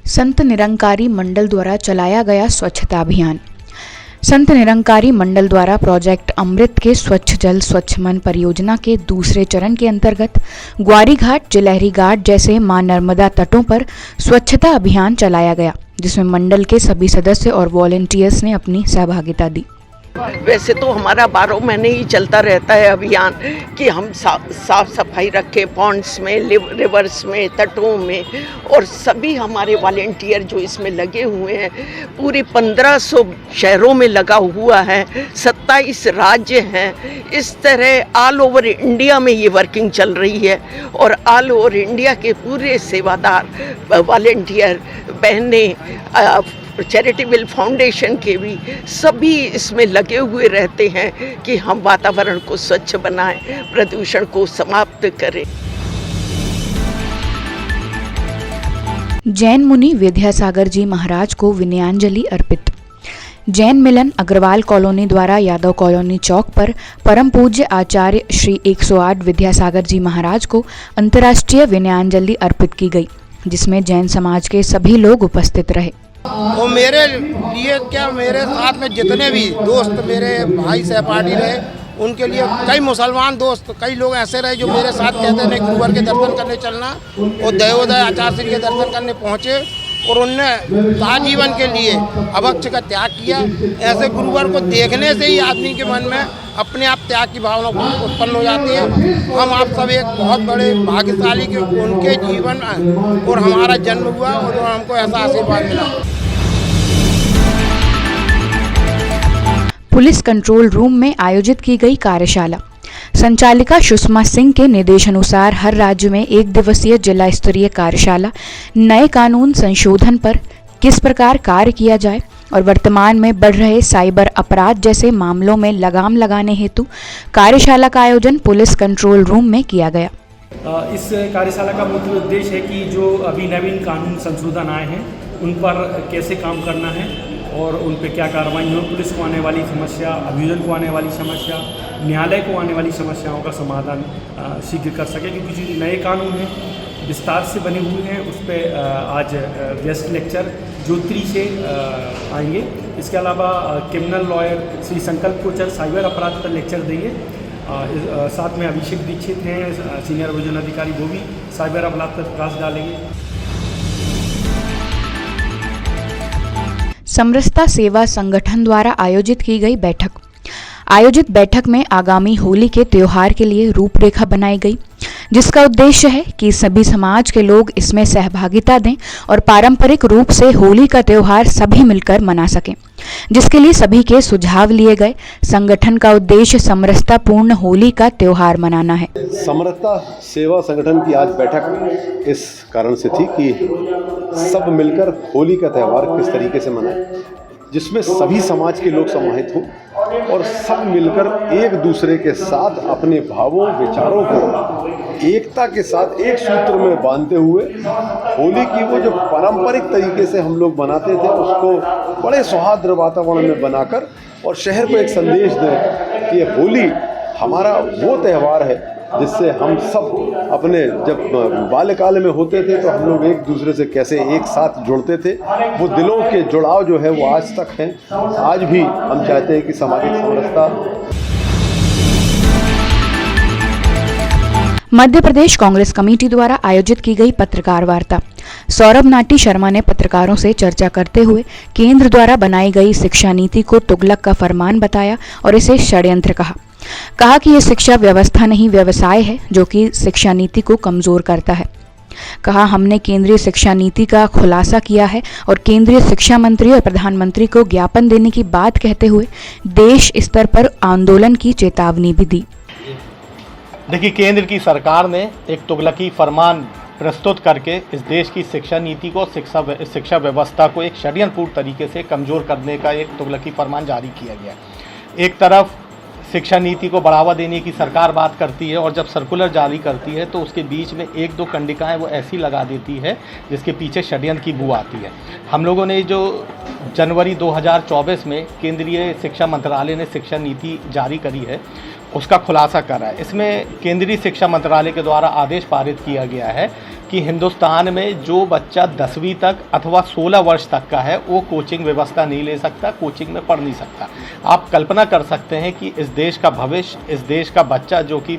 संत निरंकारी मंडल द्वारा चलाया गया स्वच्छता अभियान। संत निरंकारी मंडल द्वारा प्रोजेक्ट अमृत के स्वच्छ जल स्वच्छ मन परियोजना के दूसरे चरण के अंतर्गत ग्वारी घाट, जिलहरी घाट जैसे मां नर्मदा तटों पर स्वच्छता अभियान चलाया गया, जिसमें मंडल के सभी सदस्य और वॉलंटियर्स ने अपनी सहभागिता दी। वैसे तो हमारा 12 महीने ही चलता रहता है अभियान कि हम साफ सफाई रखें पॉन्ड्स में, रिवर्स में, तटों में, और सभी हमारे वॉलंटियर जो इसमें लगे हुए हैं पूरे 1500 शहरों में लगा हुआ है, 27 राज्य हैं। इस तरह ऑल ओवर इंडिया में ये वर्किंग चल रही है और ऑल ओवर इंडिया के पूरे सेवादार वॉलंटियर बहनें, चैरिटेबल फाउंडेशन के भी सभी इसमें लगे हुए रहते हैं कि हम वातावरण को स्वच्छ बनाएं, प्रदूषण को समाप्त करें। जैन मुनि विद्यासागर जी महाराज को विनयांजलि अर्पित। जैन मिलन अग्रवाल कॉलोनी द्वारा यादव कॉलोनी चौक पर परम पूज्य आचार्य श्री 108 विद्यासागर जी महाराज को अंतर्राष्ट्रीय विनयांजलि अर्पित की गई, जिसमें जैन समाज के सभी लोग उपस्थित रहे। और मेरे लिए क्या, मेरे साथ में जितने भी दोस्त मेरे भाई सहपाठी रहे, उनके लिए कई मुसलमान दोस्त, कई लोग ऐसे रहे जो मेरे साथ कहते थे गुरुवार के दर्शन करने चलना, और दयोदय आचार्य श्री के दर्शन करने पहुँचे और उनने आजीवन के लिए अभक्ष का त्याग किया। ऐसे गुरुवार को देखने से ही आदमी के मन में अपने आप त्याग की भावना उत्पन्न हो जाती है। हम आप सब एक बहुत बड़े भाग्यशाली के उनके जीवन और हमारा जन्म हुआ और हमको ऐसा आशीर्वाद मिला। पुलिस कंट्रोल रूम में आयोजित की गई कार्यशाला। संचालिका सुषमा सिंह के निर्देशानुसार हर राज्य में 1 दिवसीय जिला स्तरीय कार्यशाला नए कानून संशोधन पर किस प्रकार कार्य किया जाए और वर्तमान में बढ़ रहे साइबर अपराध जैसे मामलों में लगाम लगाने हेतु कार्यशाला का आयोजन पुलिस कंट्रोल रूम में किया गया। इस कार्यशाला का मुख्य उद्देश्य है कि जो अभी नवीन कानून संशोधन आए हैं उन पर कैसे काम करना है और उन पर क्या कार्रवाई हो, पुलिस को आने वाली समस्या, अभियोजन को आने वाली समस्या, न्यायालय को आने वाली समस्याओं का समाधान शीघ्र कर सके, क्योंकि जो नए कानून हैं विस्तार से बने हुए हैं। उस पर आज गेस्ट लेक्चर ज्योति से आएंगे। इसके अलावा क्रिमिनल लॉयर श्री संकल्प कोचर साइबर अपराध पर लेक्चर देंगे। साथ में अभिषेक दीक्षित हैं सीनियर अभियोजन अधिकारी, वो भी साइबर अपराध पर प्रकाश डालेंगे। समरसता सेवा संगठन द्वारा आयोजित की गई बैठक। आयोजित बैठक में आगामी होली के त्योहार के लिए रूपरेखा बनाई गई, जिसका उद्देश्य है कि सभी समाज के लोग इसमें सहभागिता दें और पारंपरिक रूप से होली का त्योहार सभी मिलकर मना सकें, जिसके लिए सभी के सुझाव लिए गए। संगठन का उद्देश्य समरसता पूर्ण होली का त्योहार मनाना है। समरसता सेवा संगठन की आज बैठक इस कारण से थी कि सब मिलकर होली का त्यौहार किस तरीके से मनाएं, जिसमें सभी समाज के लोग समाहित हों और सब मिलकर एक दूसरे के साथ अपने भावों, विचारों को एकता के साथ एक सूत्र में बांधते हुए होली की वो जो पारंपरिक तरीके से हम लोग बनाते थे उसको बड़े सौहार्द वातावरण में बनाकर और शहर को एक संदेश दें कि होली हमारा वो त्यौहार है जिससे हम सब अपने जब बाल्यकाल में होते थे तो हम लोग एक दूसरे से कैसे एक साथ जुड़ते थे, वो दिलों के जुड़ाव जो है वो आज तक हैं। आज भी हम चाहते हैं कि सामाजिक समरसता। मध्य प्रदेश कांग्रेस कमेटी द्वारा आयोजित की गई पत्रकार वार्ता। सौरभ नाटी शर्मा ने पत्रकारों से चर्चा करते हुए केंद्र द्वारा बनाई गई शिक्षा नीति को तुगलक का फरमान बताया और इसे षड्यंत्र कहा कि यह शिक्षा व्यवस्था नहीं व्यवसाय है जो कि शिक्षा नीति को कमजोर करता है। कहा हमने केंद्रीय शिक्षा नीति का खुलासा किया है और केंद्रीय शिक्षा मंत्री और प्रधानमंत्री को ज्ञापन देने की बात कहते हुए देश स्तर पर आंदोलन की चेतावनी भी दी। देखिए, केंद्र की सरकार ने एक तुगलकी फरमान प्रस्तुत करके इस देश की शिक्षा नीति को, शिक्षा व्यवस्था को एक षड्यंत्रपूर्ण तरीके से कमज़ोर करने का एक तुगलकी फरमान जारी किया गया। एक तरफ शिक्षा नीति को बढ़ावा देने की सरकार बात करती है और जब सर्कुलर जारी करती है तो उसके बीच में 1-2 कंडिकाएं वो ऐसी लगा देती है जिसके पीछे षड्यंत्र की बू आती है। हम लोगों ने जो जनवरी 2024 में केंद्रीय शिक्षा मंत्रालय ने शिक्षा नीति जारी करी है उसका खुलासा करा है। इसमें केंद्रीय शिक्षा मंत्रालय के द्वारा आदेश पारित किया गया है कि हिंदुस्तान में जो बच्चा 10वीं तक अथवा 16 वर्ष तक का है वो कोचिंग व्यवस्था नहीं ले सकता, कोचिंग में पढ़ नहीं सकता। आप कल्पना कर सकते हैं कि इस देश का भविष्य, इस देश का बच्चा जो कि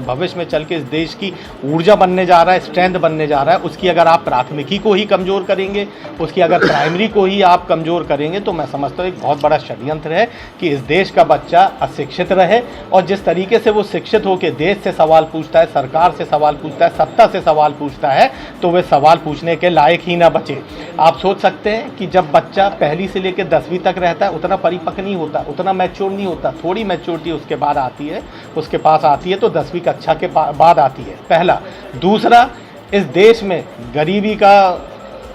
भविष्य में चल के इस देश की ऊर्जा बनने जा रहा है, स्ट्रेंथ बनने जा रहा है, उसकी अगर आप प्राथमिकी को ही कमज़ोर करेंगे, उसकी अगर प्राइमरी को ही आप कमज़ोर करेंगे, तो मैं समझता हूँ एक बहुत बड़ा षड्यंत्र है कि इस देश का बच्चा अशिक्षित रहे। और जिस तरीके से वो शिक्षित होकर देश से सवाल पूछता है, सरकार से सवाल पूछता है, सत्ता से सवाल पूछता है, तो वे सवाल पूछने के लायक ही ना बचे। आप सोच सकते हैं कि जब बच्चा पहली से लेकर 10वीं तक रहता है, उतना परिपक्व नहीं होता, उतना मैच्योर नहीं होता, थोड़ी मैच्योरिटी उसके बाद आती है, उसके पास आती है तो 10वीं कक्षा के बाद आती है, पहला। दूसरा, इस देश में गरीबी का,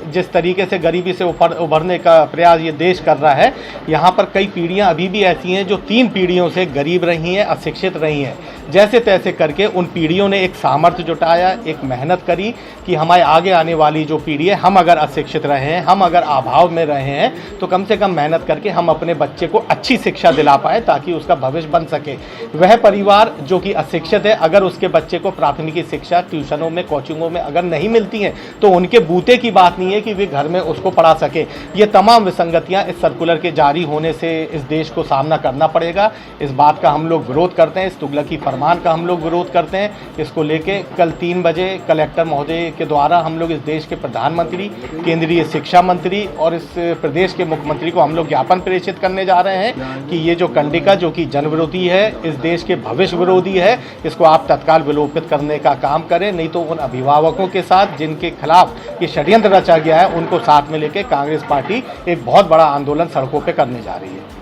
जिस तरीके से गरीबी से उभरने का प्रयास ये देश कर रहा है, यहाँ पर कई पीढ़ियाँ अभी भी ऐसी हैं जो 3 पीढ़ियों से गरीब रही हैं, अशिक्षित रही हैं। जैसे तैसे करके उन पीढ़ियों ने एक सामर्थ्य जुटाया, एक मेहनत करी कि हमारे आगे आने वाली जो पीढ़ी है, हम अगर अशिक्षित रहे हैं, हम अगर अभाव में रहे हैं, तो कम से कम मेहनत करके हम अपने बच्चे को अच्छी शिक्षा दिला पाएँ ताकि उसका भविष्य बन सके। वह परिवार जो कि अशिक्षित है, अगर उसके बच्चे को प्राथमिक शिक्षा ट्यूशनों में, कोचिंगों में अगर नहीं मिलती हैं, तो उनके बूते की बात नहीं है कि वे घर में उसको पढ़ा सके। ये तमाम विसंगतियां इस सर्कुलर के जारी होने से इस देश को सामना करना पड़ेगा। इस बात का हम लोग विरोध करते हैं, इस तुगलकी फरमान का हम लोग विरोध करते हैं। इसको लेके कल 3 बजे कलेक्टर महोदय के द्वारा हम लोग इस देश के प्रधानमंत्री, केंद्रीय शिक्षा मंत्री और इस प्रदेश के मुख्यमंत्री को हम लोग ज्ञापन प्रेषित करने जा रहे हैं कि ये जो कंडिका जो कि जन विरोधी है, इस देश के भविष्य विरोधी है, इसको आप तत्काल विलोपित करने का काम करें। नहीं तो उन अभिभावकों के साथ जिनके खिलाफ ये षड्यंत्र रचा गया है, उनको साथ में लेकर कांग्रेस पार्टी एक बहुत बड़ा आंदोलन सड़कों पे करने जा रही है।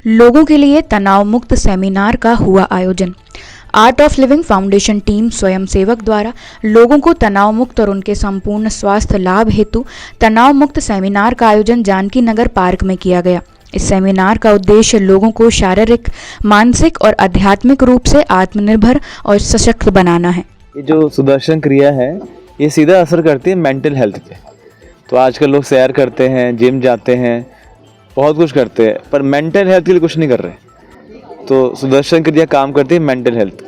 लोगों के लिए तनाव मुक्त सेमिनार का हुआ आयोजन। Art of Living Foundation team स्वयंसेवक द्वारा लोगों को तनाव मुक्त और उनके संपूर्ण स्वास्थ्य लाभ हेतु तनाव मुक्त सेमिनार का आयोजन जानकी नगर पार्क में किया गया। इस सेमिनार का उद्देश्य लोगों को शारीरिक, मानसिक और आध्यात्मिक रूप से आत्मनिर्भर और सशक्त बनाना है। ये जो सुदर्शन क्रिया है, ये सीधा असर करती है मेंटल हेल्थ पे। तो आजकल लोग सैर करते हैं, जिम जाते हैं, बहुत कुछ करते हैं, पर मेंटल हेल्थ के लिए कुछ नहीं कर रहे। तो सुदर्शन क्रिया काम करती है मेंटल हेल्थ,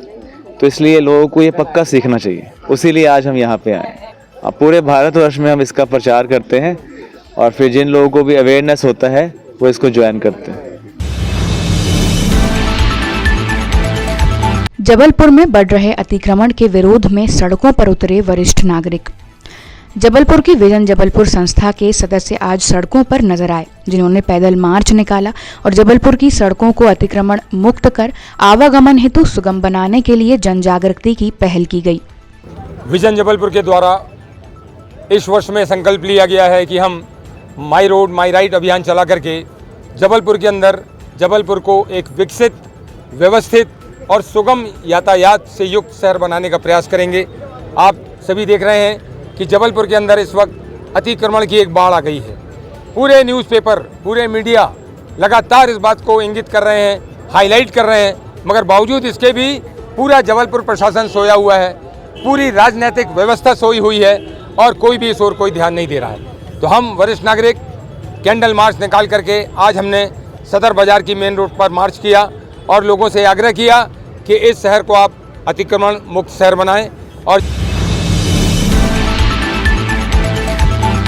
तो इसलिए लोगों को ये पक्का सीखना चाहिए। उसीलिए आज हम यहाँ पे आए। अब पूरे भारतवर्ष में हम इसका प्रचार करते हैं और फिर जिन लोगों को भी अवेयरनेस होता है वो इसको ज्वाइन करते हैं। जबलपुर में बढ़ रहे अतिक्रमण के विरोध में सड़कों पर उतरे वरिष्ठ नागरिक। जबलपुर की विजन जबलपुर संस्था के सदस्य आज सड़कों पर नजर आए, जिन्होंने पैदल मार्च निकाला और जबलपुर की सड़कों को अतिक्रमण मुक्त कर आवागमन हेतु सुगम बनाने के लिए जन जागृति की पहल की गई। विजन जबलपुर के द्वारा इस वर्ष में संकल्प लिया गया है कि हम माई रोड माई राइट अभियान चला करके जबलपुर के अंदर जबलपुर को एक विकसित, व्यवस्थित और सुगम यातायात से युक्त शहर बनाने का प्रयास करेंगे। आप सभी देख रहे हैं कि जबलपुर के अंदर इस वक्त अतिक्रमण की एक बाढ़ आ गई है। पूरे न्यूज़पेपर, पूरे मीडिया लगातार इस बात को इंगित कर रहे हैं, हाईलाइट कर रहे हैं, मगर बावजूद इसके भी पूरा जबलपुर प्रशासन सोया हुआ है, पूरी राजनीतिक व्यवस्था सोई हुई है और कोई भी इस ओर कोई ध्यान नहीं दे रहा है। तो हम वरिष्ठ नागरिक कैंडल मार्च निकाल करके आज हमने सदर बाज़ार की मेन रोड पर मार्च किया और लोगों से आग्रह किया कि इस शहर को आप अतिक्रमण मुक्त शहर बनाएं और